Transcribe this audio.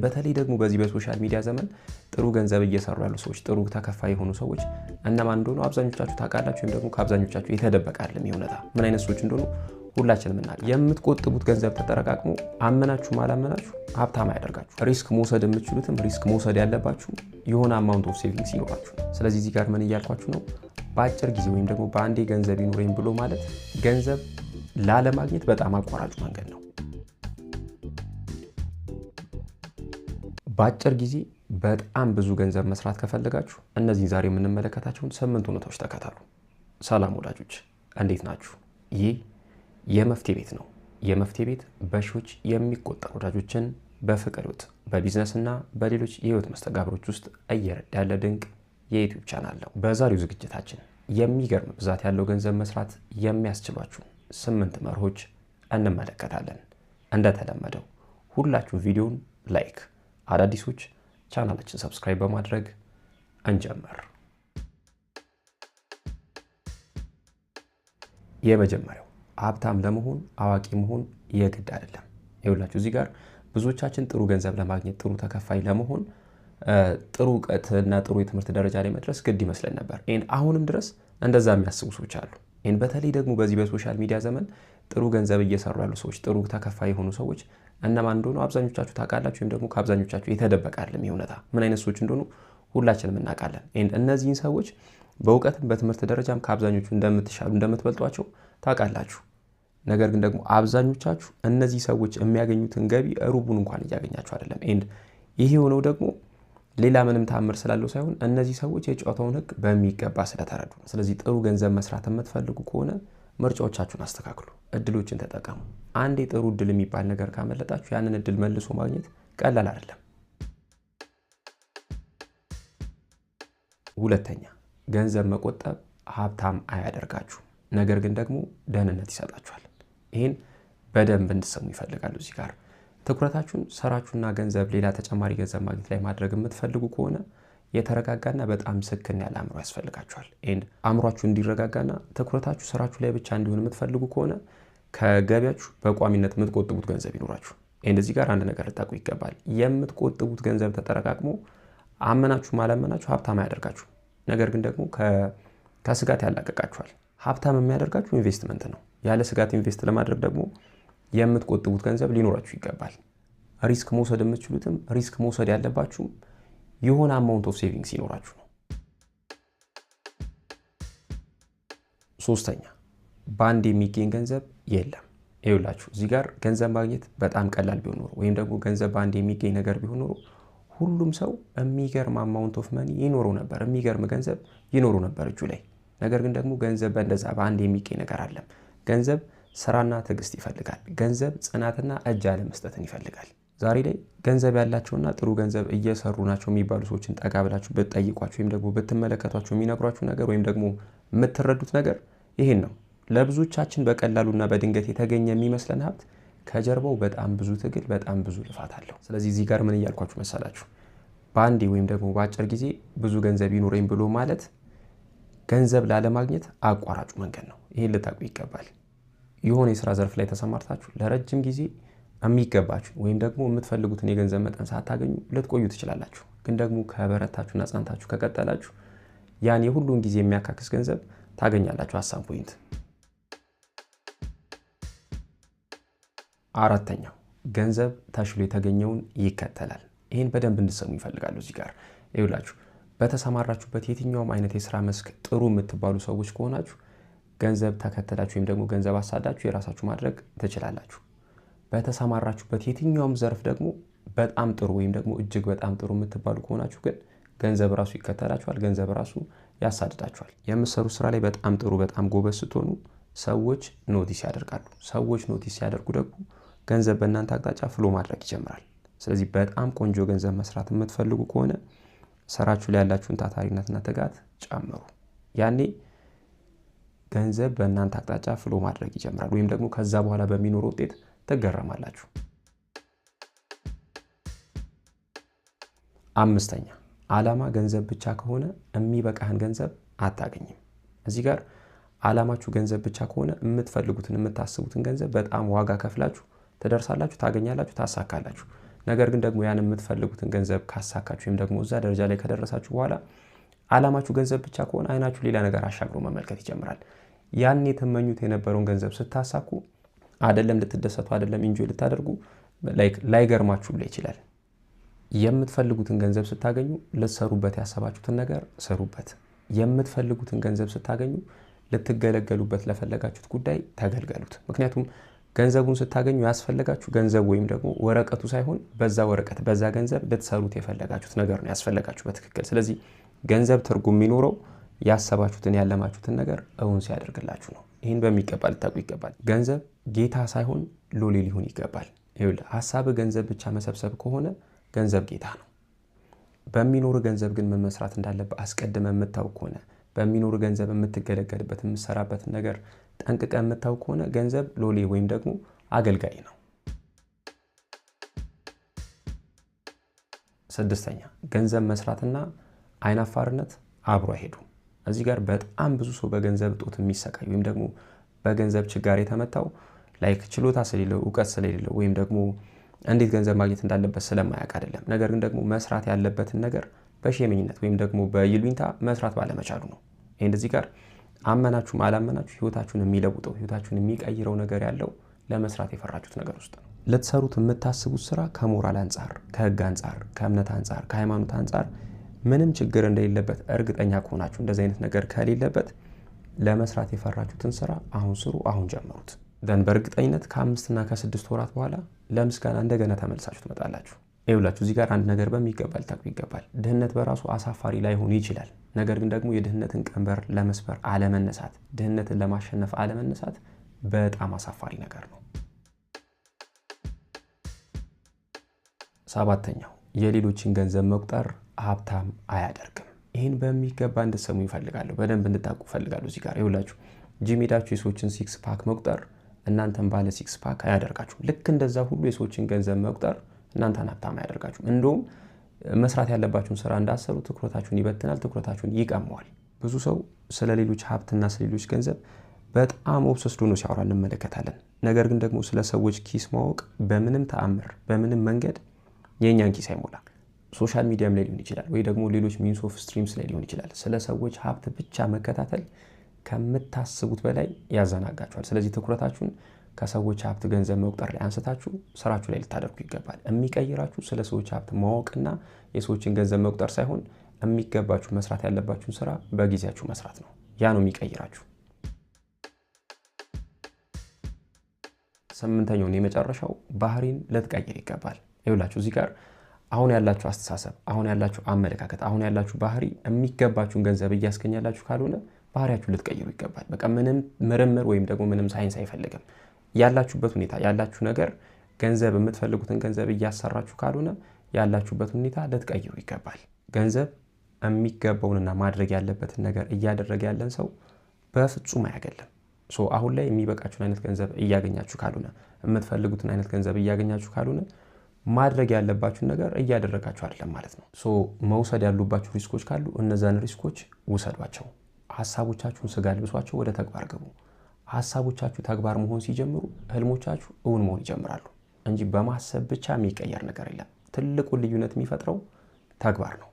በተለይ ደግሞ በዚህ በሶሻል ሚዲያ ዘመን ጥሩ ገንዘብ እየሰሩ ያሉ ሰዎች ጥሩ ተከፋይ የሆኑ ሰዎች እነማን እንደሆኑ አብዛኞቻችሁ ታውቃላችሁ ወይም ደግሞ ከአብዛኞቻችሁ የተደበቀ አይደለም ይሆነታ ምን አይነት ሰዎች እንደሆኑ ሁላችንም እናውቃለን። የምትቆጥቡት ገንዘብ ተጠረቃቅሞ አመናችሁ ማላመናችሁ ሀብታም ያደርጋችሁ። ሪስክ መውሰድ የምትችሉትም ሪስክ መውሰድ ያለባችሁ የሆነ አማውንት ኦፍ ሴቪንግስ ይኖራችሁ። ስለዚህ እዚህ ጋር ምን እያልኳችሁ ነው? በአጭር ጊዜ ወይም ደግሞ በአንዴ ገንዘብ ይኖረኝ ብሎ ማለት ገንዘብ ላለማግኘት በጣም አቋራጭ መንገድ ነው። በአጭር ጊዜ በጣም ብዙ ገንዘብ መስራት ከፈለጋችሁ እነዚህ ዛሬ የምንመለከታቸውን 8 እውነታዎች ተከተሉ። ሰላም ወዳጆች እንዴት ናችሁ? ይህ የመፍትሄ ቤት ነው። የመፍትሄ ቤት በሺዎች የሚቆጠሩ ወዳጆችን በፍቅር ህይወት፣ በቢዝነስ እና በሌሎች የህይወት መስተጋብሮች ውስጥ እየረዳ ያለ ድንቅ የዩቲዩብ ቻናል ነው። በዛሬው ዝግጅታችን የሚገርም ብዛት ያለው ገንዘብ መስራት የሚያስችሏችሁ 8 መርሆች እንመለከታለን። እንደተለመደው ሁላችሁም ቪዲዮውን ላይክ፣ አዳዲሶች ቻናላችን ሰብስክራይብ በማድረግ እንጀምር። የመጀመሪያው ሀብታም ለመሆን አዋቂ መሆን የግድ አይደለም። ይኸውላችሁ እዚህ ጋር ብዙዎቻችን ጥሩ ገንዘብ ለማግኘት ጥሩ ተከፋይ ለመሆን ጥሩ እውቀትና ጥሩ የትምህርት ደረጃ ላይ መድረስ ግድ ይመስለን ነበር። አሁንም ድረስ እንደዛ የሚያስቡ ሰዎች አሉ። በተለይ ደግሞ በዚህ በሶሻል ሚዲያ ዘመን ጥሩ ገንዘብ እየሰሩ ያሉ ሰዎች ጥሩ ተከፋይ የሆኑ ሰዎች እነማን እንደሆኑ አብዛኞቻችሁ ታውቃላችሁ ወይም ደግሞ ከአብዛኞቻችሁ የተደበቀ አይደለም ይሆነታ ምን አይነት ሰዎች እንደሆኑ ሁላችንም እናውቃለን። እነዚህን ሰዎች በእውቀትም በትምህርት ደረጃም ከአብዛኞቹ እንደምትሻሉ እንደምትበልጧቸው ታውቃላችሁ። ነገር ግን ደግሞ አብዛኞቻችሁ እነዚህ ሰዎች የሚያገኙትን ገቢ ሩቡን እንኳን እያገኛችሁ አይደለም። ይሄ የሆነው ደግሞ ሌላ ምንም ታምር ስላለው ሳይሆን እነዚህ ሰዎች የጨዋታውን ህግ በሚገባ ስለተረዱ ነው። ስለዚህ ጥሩ ገንዘብ መስራት የምትፈልጉ ከሆነ ምርጫዎቻችሁን አስተካክሉ፣ እድሎችን ተጠቀሙ። አንዴ ጥሩ እድል የሚባል ነገር ካመለጣችሁ ያንን እድል መልሶ ማግኘት ቀላል አይደለም። ሁለተኛ፣ ገንዘብ መቆጠብ ሀብታም አያደርጋችሁ፣ ነገር ግን ደግሞ ደህንነት ይሰጣችኋል። ይህን በደንብ እንድትሰሙ ይፈልጋሉ። እዚህ ጋር ትኩረታችሁን ስራችሁና ገንዘብ ሌላ ተጨማሪ ገንዘብ ማግኘት ላይ ማድረግ የምትፈልጉ ከሆነ የተረጋጋና በጣም ስክን ያለ አእምሮ ያስፈልጋችኋል። አእምሯችሁ እንዲረጋጋና ትኩረታችሁ ስራችሁ ላይ ብቻ እንዲሆን የምትፈልጉ ከሆነ ከገቢያችሁ በቋሚነት የምትቆጥቡት ገንዘብ ይኖራችሁ። እዚህ ጋር አንድ ነገር ልታውቁ ይገባል። የምትቆጥቡት ገንዘብ ተጠረቃቅሞ አመናችሁ ማላመናችሁ ሀብታም አያደርጋችሁ፣ ነገር ግን ደግሞ ከስጋት ያላቀቃችኋል። ሀብታም የሚያደርጋችሁ ኢንቨስትመንት ነው። ያለ ስጋት ኢንቨስት ለማድረግ ደግሞ የምትቆጥቡት ገንዘብ ሊኖራችሁ ይገባል። ሪስክ መውሰድ የምትችሉትም ሪስክ መውሰድ ያለባችሁም የሆነ አማውንት ኦፍ ሴቪንግስ ይኖራችሁ ነው። ሶስተኛ፣ በአንድ የሚገኝ ገንዘብ የለም። ይኸውላችሁ እዚህ ጋር ገንዘብ ማግኘት በጣም ቀላል ቢሆን ኖሮ ወይም ደግሞ ገንዘብ በአንድ የሚገኝ ነገር ቢሆን ኖሮ ሁሉም ሰው የሚገርም አማውንት ኦፍ መኒ ይኖረው ነበር፣ የሚገርም ገንዘብ ይኖሩ ነበር እጁ ላይ። ነገር ግን ደግሞ ገንዘብ በእንደዛ በአንድ የሚገኝ ነገር አይደለም። ገንዘብ ስራና ትዕግስት ይፈልጋል። ገንዘብ ጽናትና እጅ አለመስጠትን ይፈልጋል። ዛሬ ላይ ገንዘብ ያላቸውና ጥሩ ገንዘብ እየሰሩ ናቸው የሚባሉ ሰዎችን ጠጋ ብላችሁ ብትጠይቋቸው ወይም ደግሞ ብትመለከቷቸው የሚነግሯችሁ ነገር ወይም ደግሞ የምትረዱት ነገር ይሄን ነው። ለብዙዎቻችን በቀላሉና በድንገት የተገኘ የሚመስለን ሀብት ከጀርባው በጣም ብዙ ትግል፣ በጣም ብዙ ልፋት አለው። ስለዚህ እዚህ ጋር ምን እያልኳችሁ መሰላችሁ? በአንዴ ወይም ደግሞ በአጭር ጊዜ ብዙ ገንዘብ ይኖረኝ ብሎ ማለት ገንዘብ ላለማግኘት አቋራጩ መንገድ ነው። ይሄን ልታውቁ ይገባል። የሆነ የስራ ዘርፍ ላይ ተሰማርታችሁ ለረጅም ጊዜ የሚገባችሁ ወይም ደግሞ የምትፈልጉትን የገንዘብ መጠን ሳታገኙ ልትቆዩ ትችላላችሁ። ግን ደግሞ ከበረታችሁና ጸንታችሁ ከቀጠላችሁ ያን የሁሉን ጊዜ የሚያካክስ ገንዘብ ታገኛላችሁ። ሀሳብ ፖይንት። አራተኛው፣ ገንዘብ ተሽሎ የተገኘውን ይከተላል። ይህን በደንብ እንድትሰሙ ይፈልጋሉ። እዚህ ጋር ይኸውላችሁ በተሰማራችሁበት የትኛውም አይነት የስራ መስክ ጥሩ የምትባሉ ሰዎች ከሆናችሁ ገንዘብ ተከተላችሁ ወይም ደግሞ ገንዘብ አሳዳችሁ የራሳችሁ ማድረግ ትችላላችሁ። በተሰማራችሁበት የትኛውም ዘርፍ ደግሞ በጣም ጥሩ ወይም ደግሞ እጅግ በጣም ጥሩ የምትባሉ ከሆናችሁ ግን ገንዘብ ራሱ ይከተላችኋል፣ ገንዘብ ራሱ ያሳድዳችኋል። የምትሰሩት ስራ ላይ በጣም ጥሩ በጣም ጎበዝ ስትሆኑ ሰዎች ኖቲስ ያደርጋሉ። ሰዎች ኖቲስ ሲያደርጉ ደግሞ ገንዘብ በእናንተ አቅጣጫ ፍሎ ማድረግ ይጀምራል። ስለዚህ በጣም ቆንጆ ገንዘብ መስራት የምትፈልጉ ከሆነ ስራችሁ ላይ ያላችሁን ታታሪነትና ትጋት ጨምሩ። ያኔ ገንዘብ በእናንተ አቅጣጫ ፍሎ ማድረግ ይጀምራል፣ ወይም ደግሞ ከዛ በኋላ በሚኖረው ውጤት ትገረማላችሁ። አምስተኛ፣ ዓላማ ገንዘብ ብቻ ከሆነ የሚበቃህን ገንዘብ አታገኝም። እዚህ ጋር ዓላማችሁ ገንዘብ ብቻ ከሆነ የምትፈልጉትን የምታስቡትን ገንዘብ በጣም ዋጋ ከፍላችሁ ትደርሳላችሁ፣ ታገኛላችሁ፣ ታሳካላችሁ። ነገር ግን ደግሞ ያን የምትፈልጉትን ገንዘብ ካሳካችሁ ወይም ደግሞ እዛ ደረጃ ላይ ከደረሳችሁ በኋላ ዓላማችሁ ገንዘብ ብቻ ከሆነ አይናችሁ ሌላ ነገር አሻግሮ መመልከት ይጀምራል። ያን የተመኙት የነበረውን ገንዘብ ስታሳኩ አይደለም ልትደሰቱ፣ አይደለም ኢንጆይ ልታደርጉ ላይገርማችሁ ይችላል። የምትፈልጉትን ገንዘብ ስታገኙ ልትሰሩበት ያሰባችሁትን ነገር ስሩበት። የምትፈልጉትን ገንዘብ ስታገኙ ልትገለገሉበት ለፈለጋችሁት ጉዳይ ተገልገሉት። ምክንያቱም ገንዘቡን ስታገኙ ያስፈልጋችሁ ገንዘብ ወይም ደግሞ ወረቀቱ ሳይሆን በዛ ወረቀት በዛ ገንዘብ ልትሰሩት የፈለጋችሁት ነገር ነው ያስፈልጋችሁ በትክክል። ስለዚህ ገንዘብ ትርጉም የሚኖረው ያሰባችሁትን ያለማችሁትን ነገር እውን ሲያደርግላችሁ ነው። ይህን በሚገባ ልታውቁ ይገባል። ገንዘብ ጌታ ሳይሆን ሎሌ ሊሆን ይገባል። ይኸውልህ ሀሳብህ ገንዘብ ብቻ መሰብሰብ ከሆነ ገንዘብ ጌታ ነው። በሚኖር ገንዘብ ግን ምን መስራት እንዳለብህ አስቀድመህ የምታውቅ ከሆነ በሚኖር ገንዘብ የምትገለገልበት የምትሰራበትን ነገር ጠንቅቀህ የምታውቅ ከሆነ ገንዘብ ሎሌ ወይም ደግሞ አገልጋይ ነው። 6ኛ ገንዘብ መስራትና አይናፋርነት አብሮ አይሄዱም። እዚህ ጋር በጣም ብዙ ሰው በገንዘብ እጦት የሚሰቃይ ወይም ደግሞ በገንዘብ ችጋር የተመታው ችሎታ ስለሌለው እውቀት ስለሌለው ወይም ደግሞ እንዴት ገንዘብ ማግኘት እንዳለበት ስለማያውቅ አይደለም። ነገር ግን ደግሞ መስራት ያለበትን ነገር በሸመኝነት ወይም ደግሞ በይሉኝታ መስራት ባለመቻሉ ነው። ይሄን እዚህ ጋር አመናችሁም አላመናችሁ ህይወታችሁን የሚለውጠው ህይወታችሁን የሚቀይረው ነገር ያለው ለመስራት የፈራችሁት ነገር ውስጥ ነው። ልትሰሩት የምታስቡት ስራ ከሞራል አንጻር፣ ከህግ አንጻር፣ ከእምነት አንጻር፣ ከሃይማኖት አንጻር ምንም ችግር እንደሌለበት እርግጠኛ ከሆናችሁ እንደዚህ አይነት ነገር ከሌለበት ለመስራት የፈራችሁትን ስራ አሁን ስሩ፣ አሁን ጀምሩት። በእርግጠኝነት ከ5 እና ከ6 ወራት በኋላ ለምስጋና እንደገና ተመልሳችሁ ትመጣላችሁ። ይኸውላችሁ እዚህ ጋር አንድ ነገር በሚገባ ልታውቁ ይገባል። ድህነት በራሱ አሳፋሪ ላይሆን ይችላል። ነገር ግን ደግሞ የድህነትን ቀንበር ለመስበር አለመነሳት፣ ድህነትን ለማሸነፍ አለመነሳት በጣም አሳፋሪ ነገር ነው። 7ኛው የሌሎችን ገንዘብ መቁጠር ሀብታም አያደርግም። ይህን በሚገባ እንድትሰሙ ይፈልጋለሁ፣ በደንብ እንድታውቁ ይፈልጋለሁ። እዚህ ጋር ይኸውላችሁ ጂም ሄዳችሁ የሰዎችን 6 ፓክ መቁጠር እናንተን ባለ 6 ፓክ አያደርጋችሁም። ልክ እንደዛ ሁሉ የሰዎችን ገንዘብ መቁጠር እናንተን ሀብታም አያደርጋችሁም። እንደውም መስራት ያለባችሁን ስራ እንዳሰሩ ትኩረታችሁን ይበትናል፣ ትኩረታችሁን ይቀመዋል። ብዙ ሰው ስለ ሌሎች ሀብትና ስለ ሌሎች ገንዘብ በጣም ኦብሰስድ ሆኖ ሲያወራ እንመለከታለን። ነገር ግን ደግሞ ስለ ሰዎች ኪስ ማወቅ በምንም ተአምር በምንም መንገድ የእኛን ኪስ አይሞላም። ሶሻል ሚዲያም ላይ ሊሆን ይችላል ወይ ደግሞ ሌሎች ሚንስ ኦፍ ስትሪምስ ላይ ሊሆን ይችላል። ስለ ሰዎች ሀብት ብቻ መከታተል ከምታስቡት በላይ ያዘናጋችኋል። ስለዚህ ትኩረታችሁን ከሰዎች ሀብት ገንዘብ መቁጠር ላይ አንስታችሁ ስራችሁ ላይ ልታደርጉ ይገባል። የሚቀይራችሁ ስለ ሰዎች ሀብት ማወቅና የሰዎችን ገንዘብ መቁጠር ሳይሆን የሚገባችሁ መስራት ያለባችሁን ስራ በጊዜያችሁ መስራት ነው። ያ ነው የሚቀይራችሁ። 8ኛው የመጨረሻው ባህሪን ልትቀይር ይገባል። ይኸውላችሁ እዚህ ጋር አሁን ያላችሁ አስተሳሰብ፣ አሁን ያላችሁ አመለካከት፣ አሁን ያላችሁ ባህሪ የሚገባችሁን ገንዘብ እያስገኛላችሁ ካልሆነ ባህሪያችሁ ልትቀይሩ ይገባል። በቃ ምንም ምርምር ወይም ደግሞ ምንም ሳይንስ አይፈልግም። ያላችሁበት ሁኔታ ያላችሁ ነገር ገንዘብ የምትፈልጉትን ገንዘብ እያሰራችሁ ካልሆነ ያላችሁበት ሁኔታ ልትቀይሩ ይገባል። ገንዘብ የሚገባውንና ማድረግ ያለበትን ነገር እያደረገ ያለን ሰው በፍጹም አያገለም። አሁን ላይ የሚበቃችሁን አይነት ገንዘብ እያገኛችሁ ካልሆነ የምትፈልጉትን አይነት ገንዘብ እያገኛችሁ ካልሆነ ማድረግ ያለባችሁን ነገር እያደረጋችሁ አይደለም ማለት ነው። መውሰድ ያሉባችሁ ሪስኮች ካሉ እነዛን ሪስኮች ውሰዷቸው። ሐሳቦቻችሁን ስጋ ልብሷቸው፣ ወደ ተግባር ገቡ። ሐሳቦቻችሁ ተግባር መሆን ሲጀምሩ ህልሞቻችሁ እውን መሆን ይጀምራሉ እንጂ በማሰብ ብቻ የሚቀየር ነገር የለም። ትልቁ ልዩነት የሚፈጥረው ተግባር ነው።